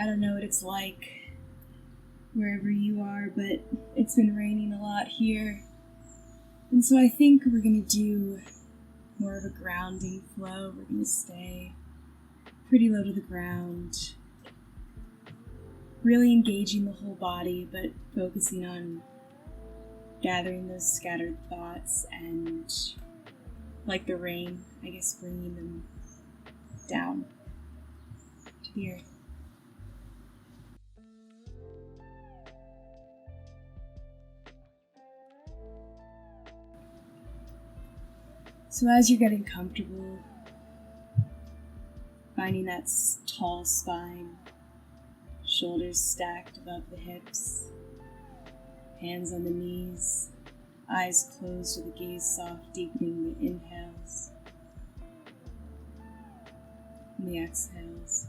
I don't know what it's like wherever you are, but it's been raining a lot here. And so I think we're going to do more of a grounding flow. We're going to stay pretty low to the ground, really engaging the whole body, but focusing on gathering those scattered thoughts and, like the rain, I guess, bringing them down to the earth. So as you're getting comfortable, finding that tall spine, shoulders stacked above the hips, hands on the knees, eyes closed with the gaze soft, deepening the inhales and the exhales.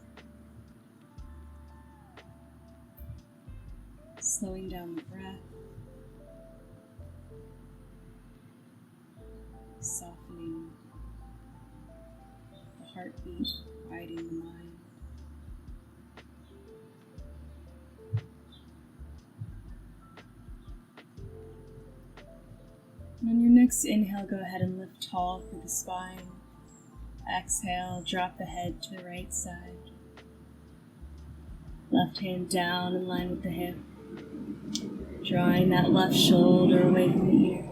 Slowing down the breath, softening the heartbeat, quieting the mind. And on your next inhale, go ahead and lift tall through the spine. Exhale, drop the head to the right side. Left hand down in line with the hip. Drawing that left shoulder away from the ear.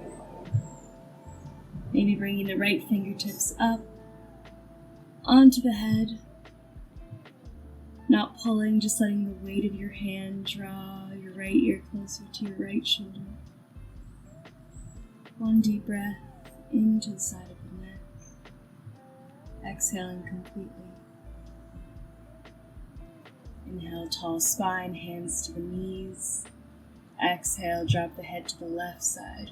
Maybe bringing the right fingertips up onto the head. Not pulling, just letting the weight of your hand draw your right ear closer to your right shoulder. One deep breath into the side of the neck. Exhaling completely. Inhale, tall spine, hands to the knees. Exhale, drop the head to the left side.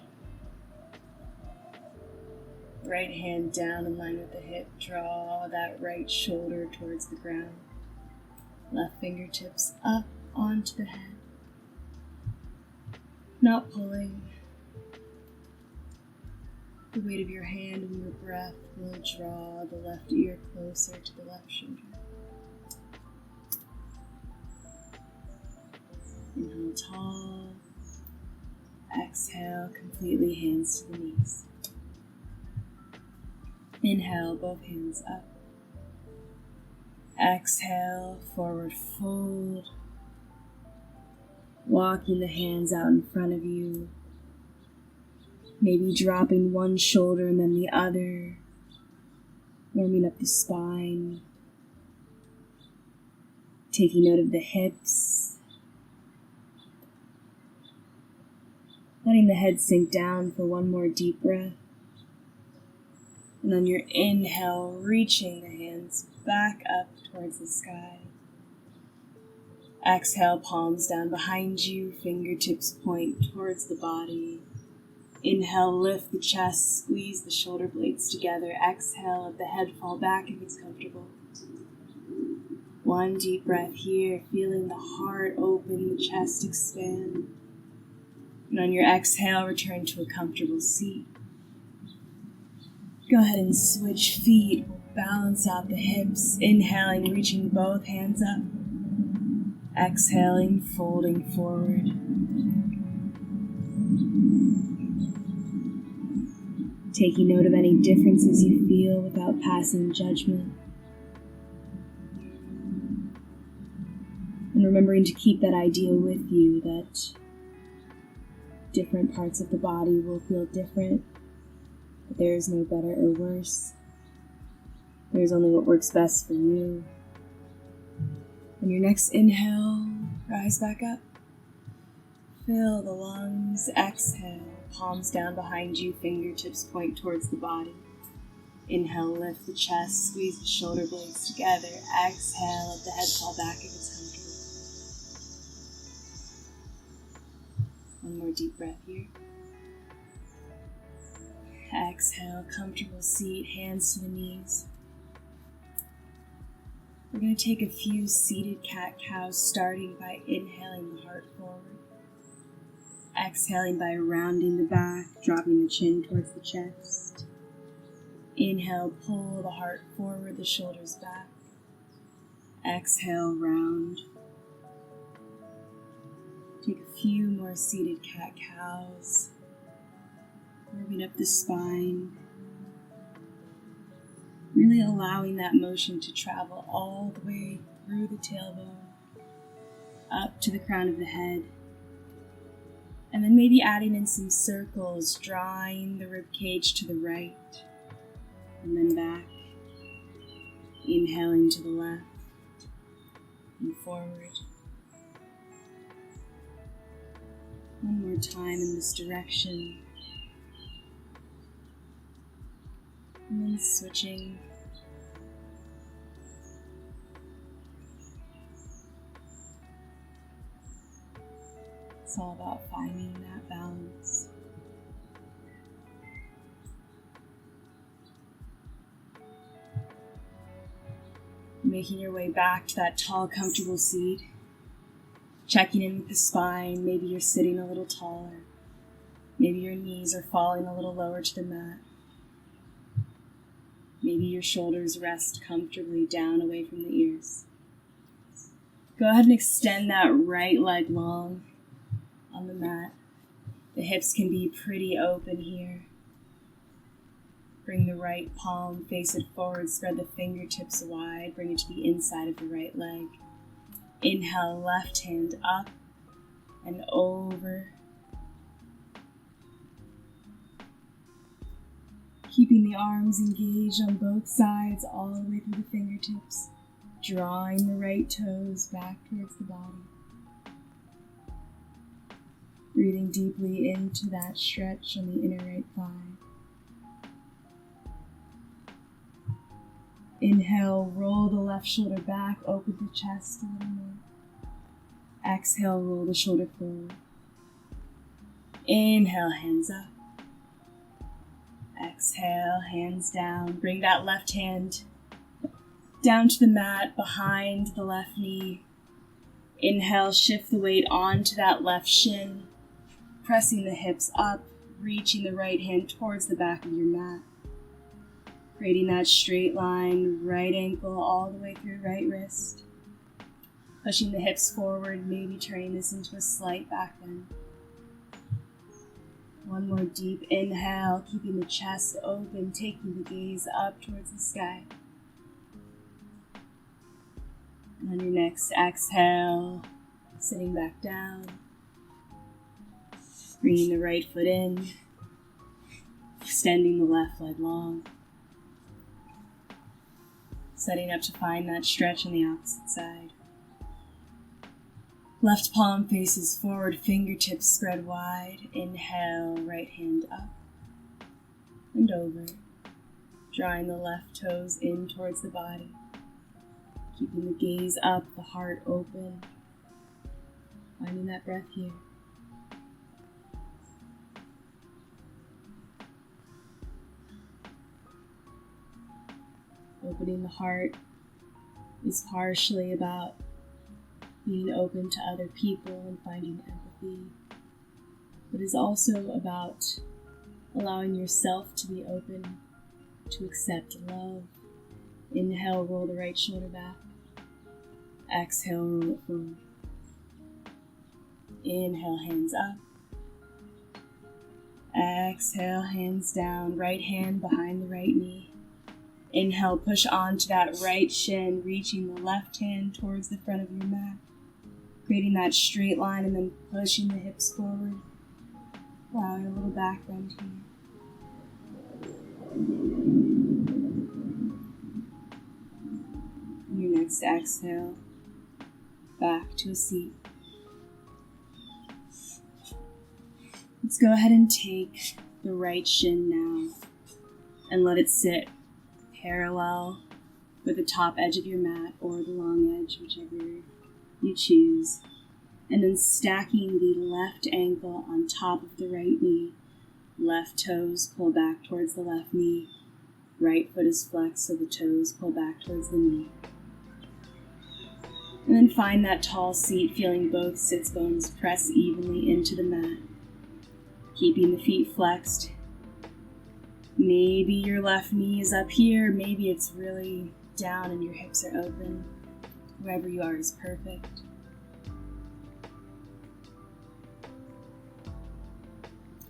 Right hand down in line with the hip. Draw that right shoulder towards the ground. Left fingertips up onto the head. Not pulling. The weight of your hand and your breath will draw the left ear closer to the left shoulder. Inhale tall. Exhale completely, hands to the knees. Inhale, both hands up. Exhale, forward fold. Walking the hands out in front of you. Maybe dropping one shoulder and then the other. Warming up the spine. Taking note of the hips. Letting the head sink down for one more deep breath. And on your inhale, reaching the hands back up towards the sky. Exhale, palms down behind you, fingertips point towards the body. Inhale, lift the chest, squeeze the shoulder blades together. Exhale, let the head fall back if it's comfortable. One deep breath here, feeling the heart open, the chest expand. And on your exhale, return to a comfortable seat. Go ahead and switch feet, balance out the hips, inhaling, reaching both hands up. Exhaling, folding forward. Taking note of any differences you feel without passing judgment. And remembering to keep that idea with you that different parts of the body will feel different, but there is no better or worse. There's only what works best for you. On your next inhale, rise back up. Fill the lungs, exhale, palms down behind you, fingertips point towards the body. Inhale, lift the chest, squeeze the shoulder blades together. Exhale, let the head fall back if it's comfortable. One more deep breath here. Exhale, comfortable seat, hands to the knees. We're going to take a few seated cat-cows, starting by inhaling the heart forward. Exhaling by rounding the back, dropping the chin towards the chest. Inhale, pull the heart forward, the shoulders back. Exhale, round. Take a few more seated cat-cows, moving up the spine, really allowing that motion to travel all the way through the tailbone, up to the crown of the head, and then maybe adding in some circles, drawing the ribcage to the right, and then back, inhaling to the left, and forward. One more time in this direction, and then switching. It's all about finding that balance. Making your way back to that tall, comfortable seat. Checking in with the spine. Maybe you're sitting a little taller. Maybe your knees are falling a little lower to the mat. Maybe your shoulders rest comfortably down away from the ears. Go ahead and extend that right leg long on the mat. The hips can be pretty open here. Bring the right palm, face it forward, spread the fingertips wide, bring it to the inside of the right leg. Inhale, left hand up and over. Keeping the arms engaged on both sides all the way through the fingertips. Drawing the right toes back towards the body. Breathing deeply into that stretch on the inner right thigh. Inhale, roll the left shoulder back, open the chest a little more. Exhale, roll the shoulder forward. Inhale, hands up. Exhale, hands down. Bring that left hand down to the mat behind the left knee. Inhale, shift the weight onto that left shin, pressing the hips up, reaching the right hand towards the back of your mat. Creating that straight line, right ankle all the way through right wrist. Pushing the hips forward, maybe turning this into a slight back bend. One more deep inhale, keeping the chest open, taking the gaze up towards the sky. And on your next exhale, sitting back down. Bringing the right foot in, extending the left leg long. Setting up to find that stretch on the opposite side. Left palm faces forward, fingertips spread wide. Inhale, right hand up and over. Drawing the left toes in towards the body. Keeping the gaze up, the heart open. Finding that breath here. Opening the heart is partially about being open to other people and finding empathy, but is also about allowing yourself to be open to accept love. Inhale, roll the right shoulder back. Exhale, roll it forward. Inhale, hands up. Exhale, hands down. Right hand behind the right knee. Inhale, push onto that right shin, reaching the left hand towards the front of your mat. Creating that straight line and then pushing the hips forward. Allowing a little back bend here. On your next exhale, back to a seat. Let's go ahead and take the right shin now and let it sit parallel with the top edge of your mat or the long edge, whichever you choose. And then stacking the left ankle on top of the right knee. Left toes pull back towards the left knee. Right foot is flexed so the toes pull back towards the knee. And then find that tall seat, feeling both sits bones press evenly into the mat. Keeping the feet flexed. Maybe your left knee is up here, maybe it's really down and your hips are open. Wherever you are is perfect.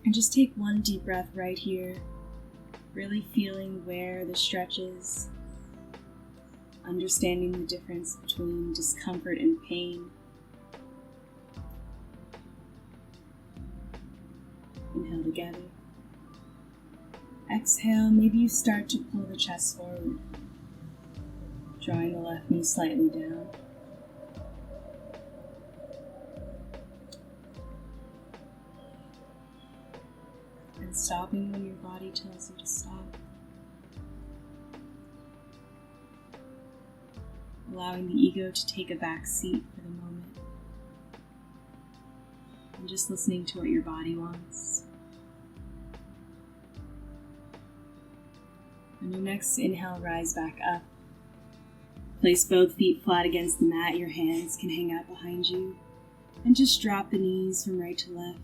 And just take one deep breath right here, really feeling where the stretch is, understanding the difference between discomfort and pain. Inhale together. Exhale, maybe you start to pull the chest forward, drawing the left knee slightly down. And stopping when your body tells you to stop. Allowing the ego to take a back seat for the moment. And just listening to what your body wants. On your next inhale, rise back up. Place both feet flat against the mat. Your hands can hang out behind you. And just drop the knees from right to left.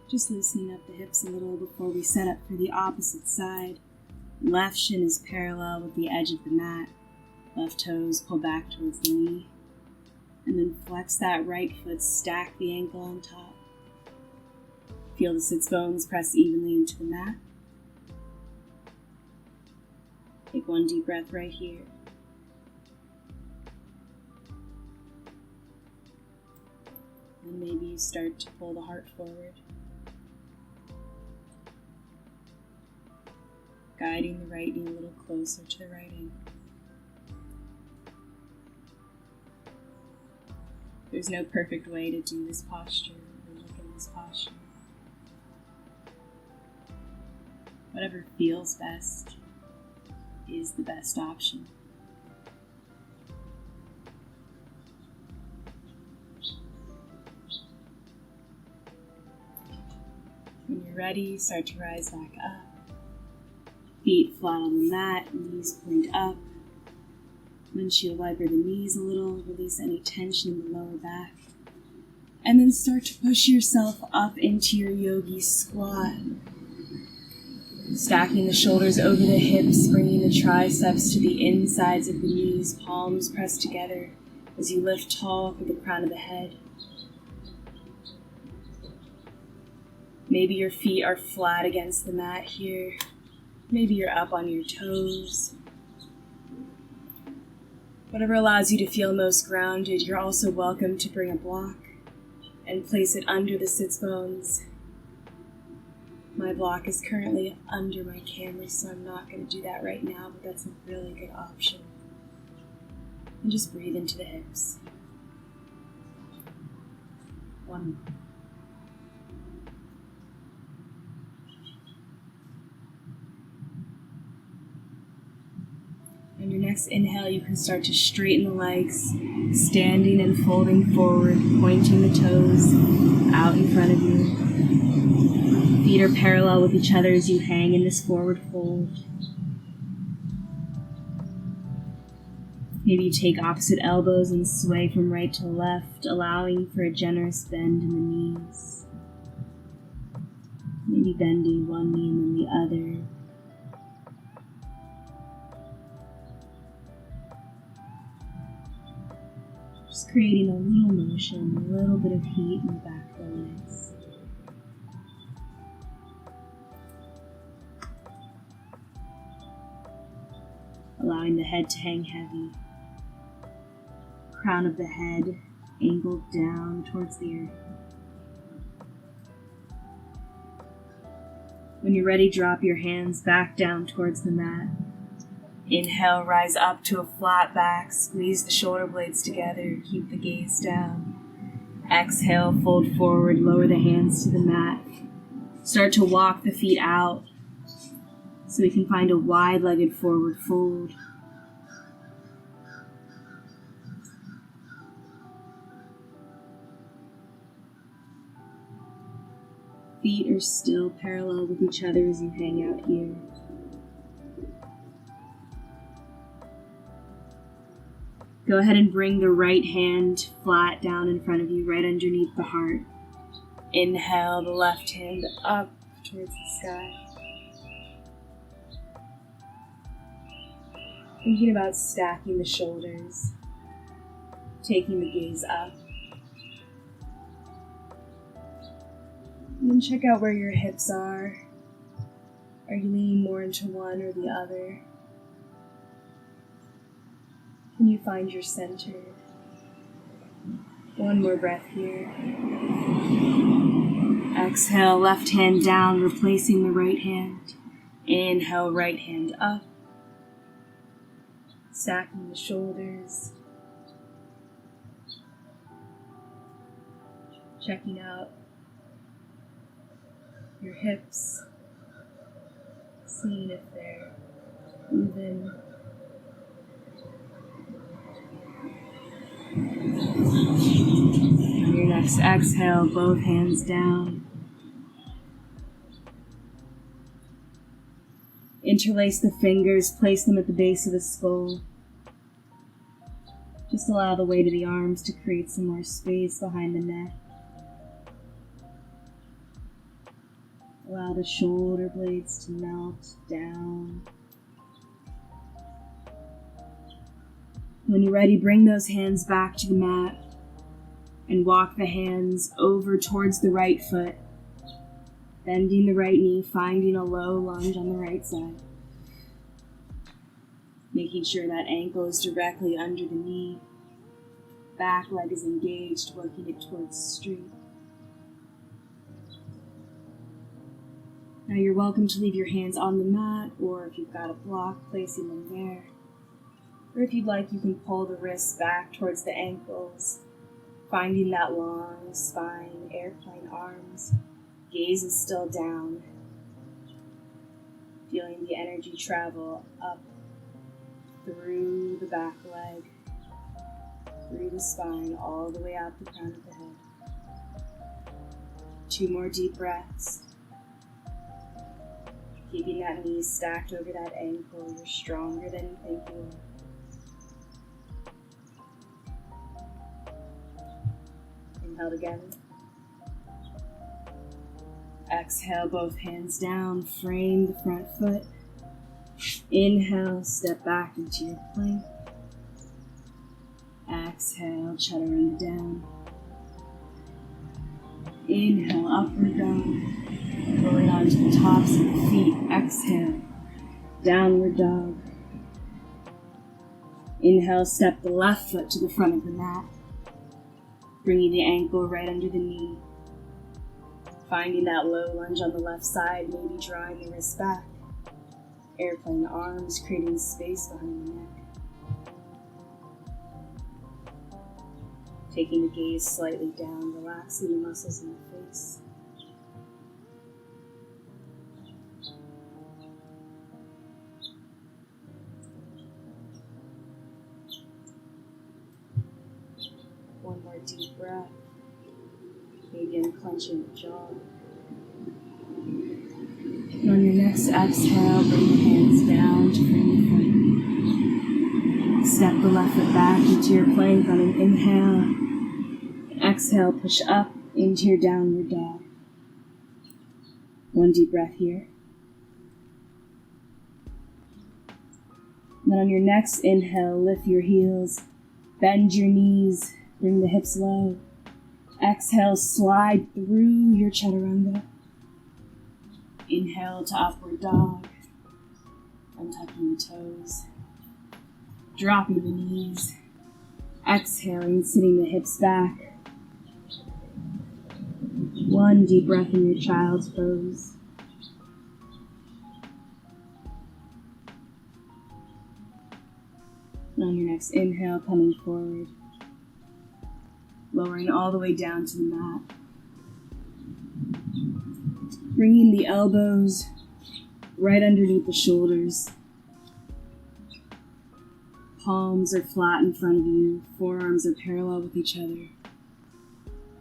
Just loosening up the hips a little before we set up for the opposite side. Left shin is parallel with the edge of the mat. Left toes pull back towards the knee. And then flex that right foot, stack the ankle on top. Feel the sits bones press evenly into the mat. Take one deep breath right here. And maybe you start to pull the heart forward. Guiding the right knee a little closer to the right ankle. There's no perfect way to do this posture or look at this posture. Whatever feels best is the best option. When you're ready, start to rise back up. Feet flat on the mat, knees point up. Windshield wiper the knees a little, release any tension in the lower back. And then start to push yourself up into your yogi squat. Stacking the shoulders over the hips, bringing the triceps to the insides of the knees, palms pressed together as you lift tall through the crown of the head. Maybe your feet are flat against the mat here. Maybe you're up on your toes. Whatever allows you to feel most grounded, you're also welcome to bring a block and place it under the sits bones. My block is currently under my camera, so I'm not going to do that right now, but that's a really good option. And just breathe into the hips. One more. On your next inhale, you can start to straighten the legs, standing and folding forward, pointing the toes out in front of you. Feet are parallel with each other as you hang in this forward fold. Maybe you take opposite elbows and sway from right to left, allowing for a generous bend in the knees. Maybe bending one knee and then the other. Just creating a little motion, a little bit of heat in the back of the legs. Allowing the head to hang heavy. Crown of the head angled down towards the earth. When you're ready, drop your hands back down towards the mat. Inhale, rise up to a flat back, squeeze the shoulder blades together, keep the gaze down. Exhale, fold forward, lower the hands to the mat. Start to walk the feet out so we can find a wide-legged forward fold. Feet are still parallel with each other as you hang out here. Go ahead and bring the right hand flat down in front of you, right underneath the heart. Inhale, the left hand up towards the sky. Thinking about stacking the shoulders, taking the gaze up. And then check out where your hips are. Are you leaning more into one or the other? Can you find your center? One more breath here. Exhale, left hand down, replacing the right hand. Inhale, right hand up. Stacking the shoulders. Checking out your hips. Seeing if they're even. On your next exhale, both hands down. Interlace the fingers, place them at the base of the skull. Just allow the weight of the arms to create some more space behind the neck. Allow the shoulder blades to melt down. When you're ready, bring those hands back to the mat and walk the hands over towards the right foot, bending the right knee, finding a low lunge on the right side. Making sure that ankle is directly under the knee. Back leg is engaged, working it towards straight. Now you're welcome to leave your hands on the mat, or if you've got a block, placing them there. Or if you'd like, you can pull the wrists back towards the ankles, finding that long spine, airplane arms. Gaze is still down. Feeling the energy travel up through the back leg, through the spine, all the way out the crown of the head. 2 more deep breaths. Keeping that knee stacked over that ankle. You're stronger than you think you are. Inhale again. Exhale, both hands down. Frame the front foot. Inhale, step back into your plank. Exhale, chaturanga down. Inhale, upward dog. Rolling onto the tops of the feet. Exhale, downward dog. Inhale, step the left foot to the front of the mat. Bringing the ankle right under the knee. Finding that low lunge on the left side, maybe drawing the wrist back. Airplane arms, creating space behind the neck. Taking the gaze slightly down, relaxing the muscles in the face. One more deep breath. Maybe unclenching the jaw. And on your next exhale, bring the hands down to frame the front. Step the left foot back into your plank on an inhale. Exhale, push up into your downward dog. One deep breath here. And then on your next inhale, lift your heels, bend your knees, bring the hips low. Exhale, slide through your chaturanga. Inhale to upward dog. Untucking the toes. Dropping the knees. Exhaling, sitting the hips back. One deep breath in your child's pose. And on your next inhale, coming forward. Lowering all the way down to the mat. Bringing the elbows right underneath the shoulders. Palms are flat in front of you. Forearms are parallel with each other.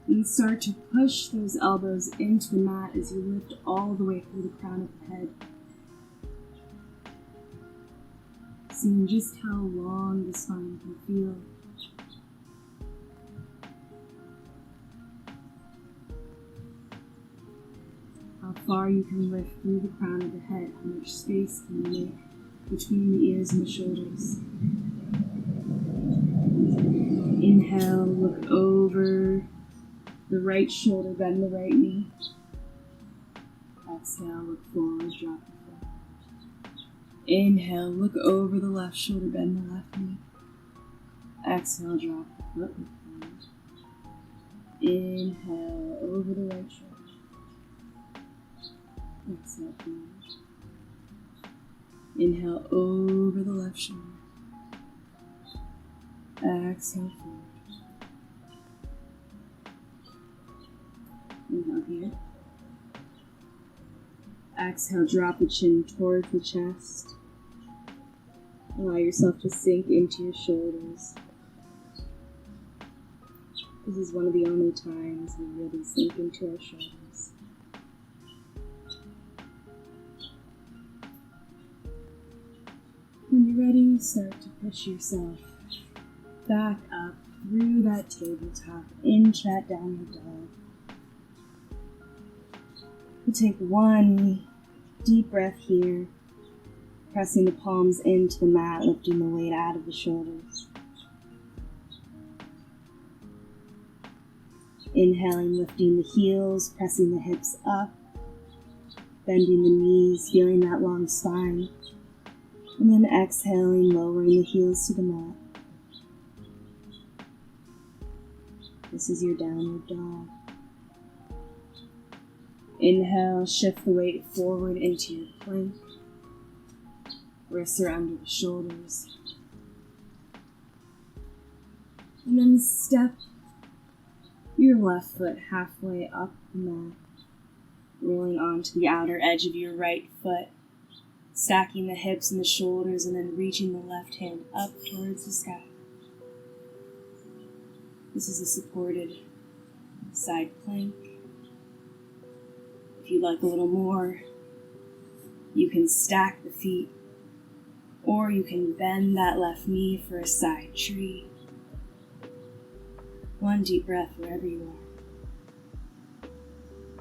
And start to push those elbows into the mat as you lift all the way through the crown of the head. Seeing just how long the spine can feel. How far you can lift through the crown of the head, how much space can you make between the ears and the shoulders. Inhale, look over the right shoulder, bend the right knee. Exhale, look forward, drop the foot. Inhale, look over the left shoulder, bend the left knee. Exhale, drop the foot, look forward. Inhale, over the right shoulder. Exhale, forward. Inhale, over the left shoulder. Exhale, forward. Inhale here. Exhale, drop the chin towards the chest. Allow yourself to sink into your shoulders. This is one of the only times we really sink into our shoulders. When you're ready, start to push yourself back up through that tabletop, inch that downward dog. We'll take one deep breath here, pressing the palms into the mat, lifting the weight out of the shoulders. Inhaling, lifting the heels, pressing the hips up, bending the knees, feeling that long spine. And then exhaling, lowering the heels to the mat. This is your downward dog. Inhale, shift the weight forward into your plank. Wrists are under the shoulders. And then step your left foot halfway up the mat, rolling onto the outer edge of your right foot, stacking the hips and the shoulders, and then reaching the left hand up towards the sky. This is a supported side plank. If you'd like a little more, you can stack the feet, or you can bend that left knee for a side tree. One deep breath wherever you are.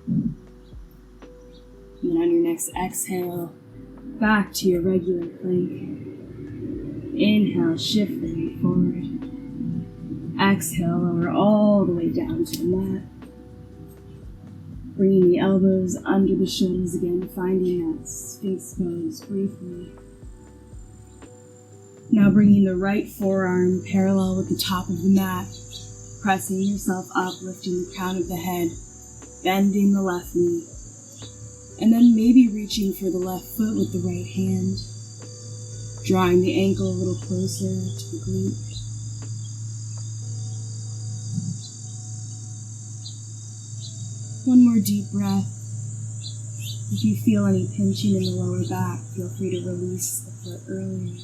And then on your next exhale, back to your regular plank. Inhale, shift the weight forward. Exhale, lower all the way down to the mat. Bringing the elbows under the shoulders again, finding that Sphinx pose briefly. Now bringing the right forearm parallel with the top of the mat, pressing yourself up, lifting the crown of the head, bending the left knee, and then maybe reaching for the left foot with the right hand, drawing the ankle a little closer to the glute. One more deep breath. If you feel any pinching in the lower back, feel free to release the foot earlier.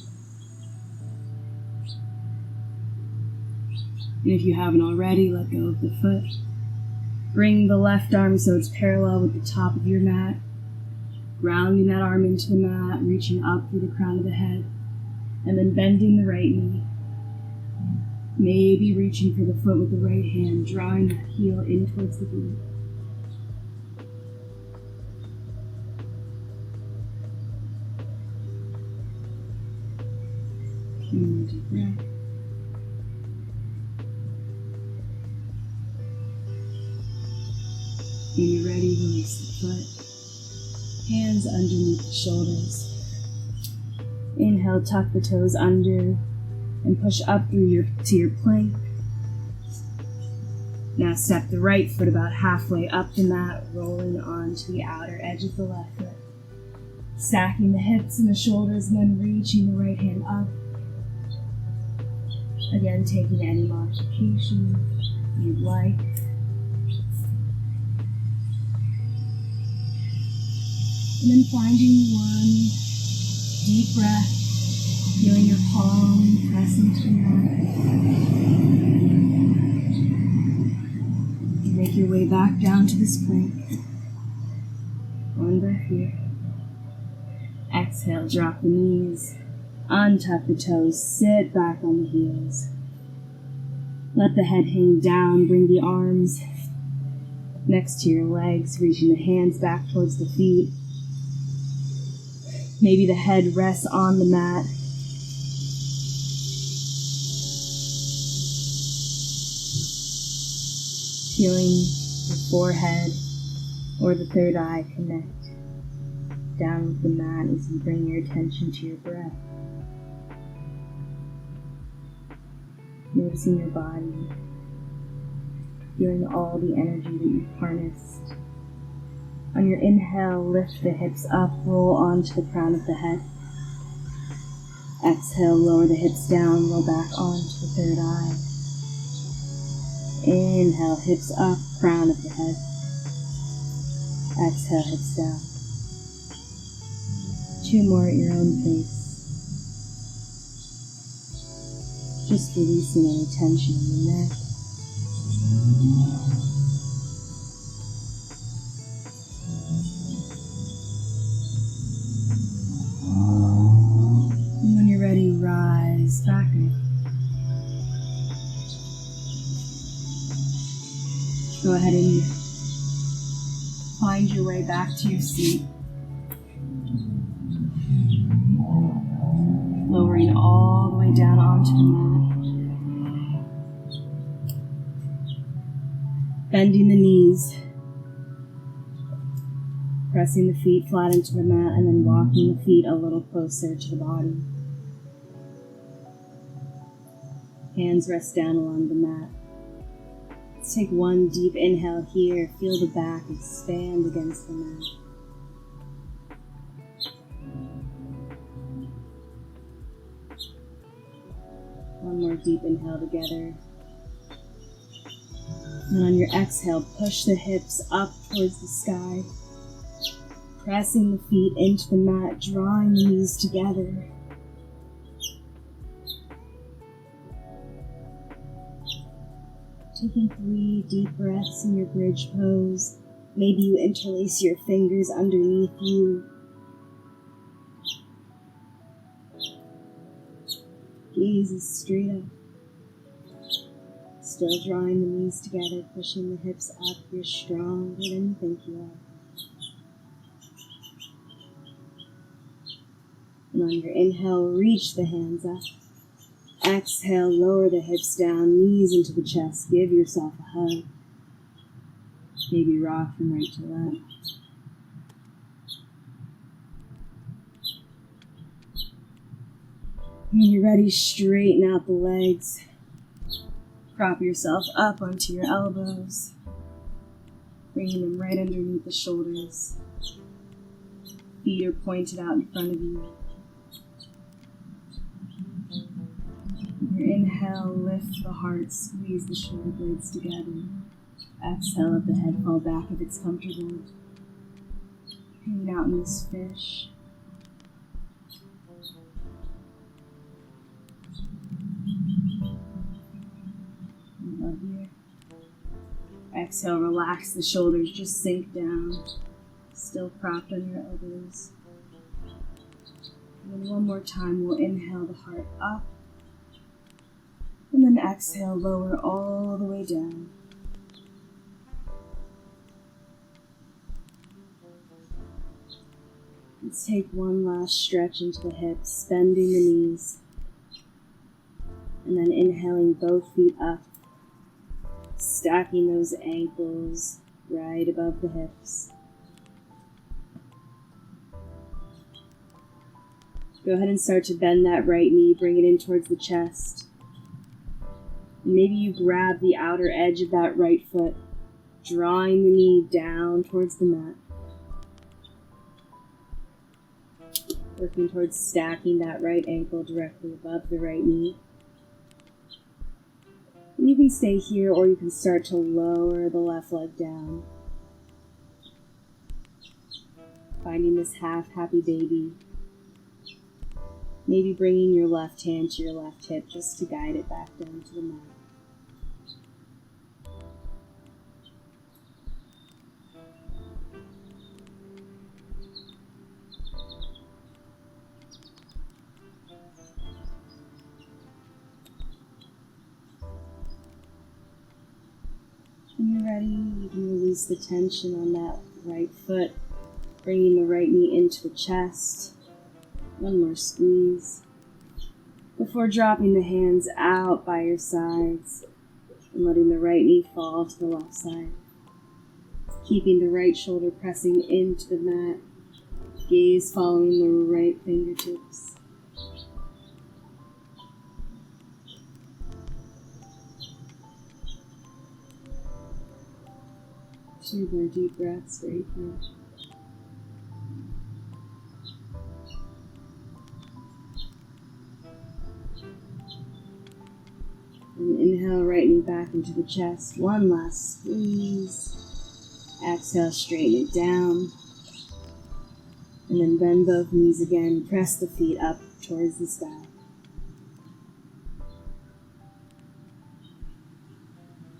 And if you haven't already, let go of the foot. Bring the left arm so it's parallel with the top of your mat, grounding that arm into the mat, reaching up through the crown of the head, and then bending the right knee. Maybe reaching for the foot with the right hand, drawing that heel in towards the glute. One more deep breath. When you're ready, release the foot. Hands underneath the shoulders. Inhale, tuck the toes under and push up through to your plank. Now step the right foot about halfway up the mat, rolling onto the outer edge of the left foot. Stacking the hips and the shoulders and then reaching the right hand up. Again, taking any modification you'd like. And then finding one deep breath, feeling your palm press into the mat. And make your way back down to this plank. One breath here. Exhale, drop the knees, untuck the toes, sit back on the heels. Let the head hang down, bring the arms next to your legs, reaching the hands back towards the feet. Maybe the head rests on the mat. Feeling the forehead or the third eye connect. down with the mat as you bring your attention to your breath. Noticing your body, feeling all the energy that you've harnessed. On your inhale, lift the hips up, roll onto the crown of the head. Exhale, lower the hips down, roll back onto the third eye. Inhale, hips up, crown of the head. Exhale, hips down. 2 more at your own pace. Just releasing any tension in the neck. And when you're ready, rise back up. Go ahead and find your way back to your seat. Lowering all the way down onto the mat. Bending the knees. Pressing the feet flat into the mat and then walking the feet a little closer to the body. Hands rest down along the mat. Let's take one deep inhale here. Feel the back expand against the mat. One more deep inhale together. And on your exhale, push the hips up towards the sky. Pressing the feet into the mat, drawing the knees together. Taking 3 deep breaths in your bridge pose. Maybe you interlace your fingers underneath you. Gaze is straight up. Still drawing the knees together, pushing the hips up. You're stronger than you think you are. And on your inhale, reach the hands up. Exhale, lower the hips down, knees into the chest. Give yourself a hug. Maybe rock from right to left. When you're ready, straighten out the legs. Prop yourself up onto your elbows. Bringing them right underneath the shoulders. Feet are pointed out in front of you. Your inhale, lift the heart, squeeze the shoulder blades together. Exhale, let the head fall back if it's comfortable. Hanging out in this fish. Love here. Exhale, relax the shoulders, just sink down. Still propped on your elbows. And then one more time, we'll inhale the heart up. And then exhale, lower all the way down. Let's take one last stretch into the hips, bending the knees. And then inhaling both feet up, stacking those ankles right above the hips. Go ahead and start to bend that right knee, bring it in towards the chest. Maybe you grab the outer edge of that right foot, drawing the knee down towards the mat. Working towards stacking that right ankle directly above the right knee. And you can stay here or you can start to lower the left leg down. Finding this half happy baby. Maybe bringing your left hand to your left hip just to guide it back down to the mat. When you're ready, you can release the tension on that right foot, bringing the right knee into the chest. One more squeeze. Before dropping the hands out by your sides and letting the right knee fall to the left side. Keeping the right shoulder pressing into the mat. Gaze following the right fingertips. 2 more deep breaths right here. And inhale, right knee back into the chest. 1 last squeeze. Exhale, straighten it down. And then bend both knees again. Press the feet up towards the sky.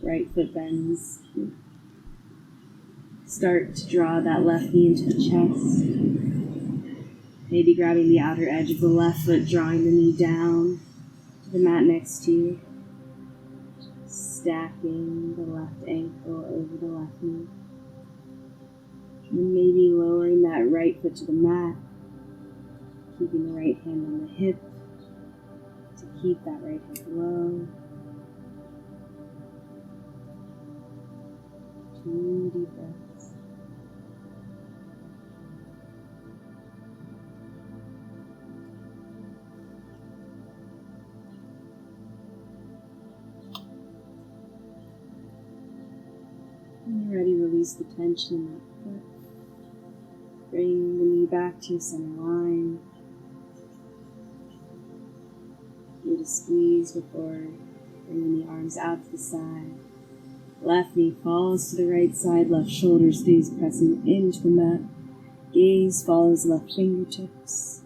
Right foot bends. Start to draw that left knee into the chest. Maybe grabbing the outer edge of the left foot, drawing the knee down to the mat next to you. Stacking the left ankle over the left knee. And maybe lowering that right foot to the mat. Keeping the right hand on the hip to keep that right hip low. 2 deep breaths. When you're ready, release the tension in that foot. Bring the knee back to your center line. Give it a squeeze before bringing the arms out to the side. Left knee falls to the right side, left shoulder stays pressing into the mat. Gaze follows left fingertips.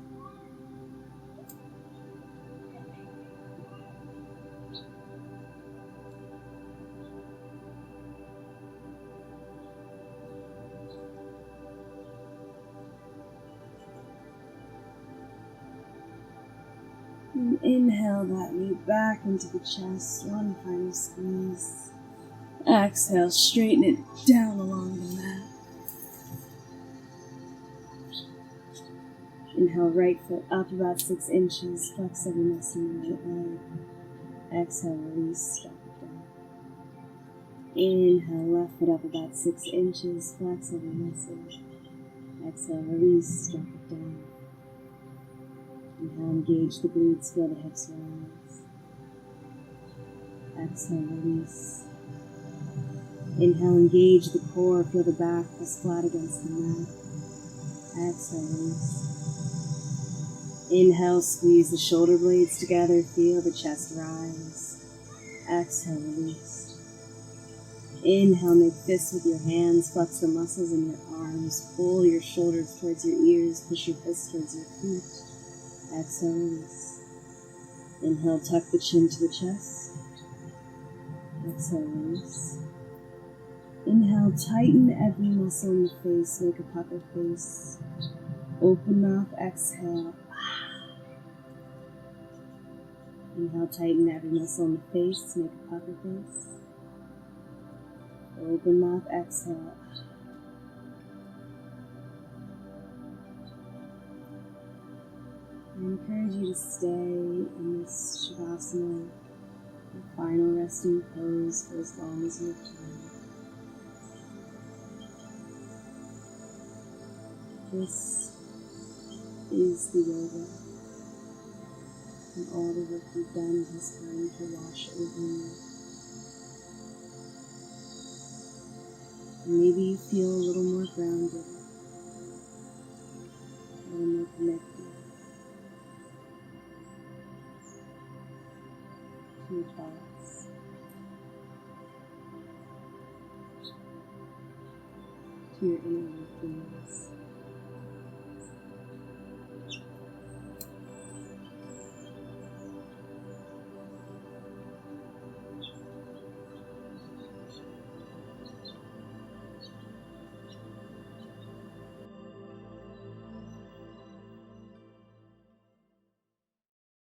And inhale that knee back into the chest. 1 final squeeze. Exhale, straighten it down along the mat. Inhale, right foot up about 6 inches. Flex every muscle in your right leg. Exhale, release, drop it down. Inhale, left foot up about 6 inches. Flex every muscle. Exhale, release, drop it down. Inhale, engage the glutes, feel the hips rise. Exhale, release. Inhale, engage the core, feel the back press flat against the mat. Exhale, release. Inhale, squeeze the shoulder blades together, feel the chest rise. Exhale, release. Inhale, make fists with your hands, flex the muscles in your arms, pull your shoulders towards your ears, push your fists towards your feet. Exhale, release. Inhale, tuck the chin to the chest. Exhale, release. Inhale, tighten every muscle in the face, make a pucker face. Open mouth, exhale. Inhale, tighten every muscle in the face, make a pucker face. Open mouth, exhale. I encourage you to stay in this Shavasana, the final resting pose, for as long as you can. This is the yoga, and all the work you've done has time to wash over you. And maybe you feel a little more grounded, a little more connected to your thoughts, to your inner workings.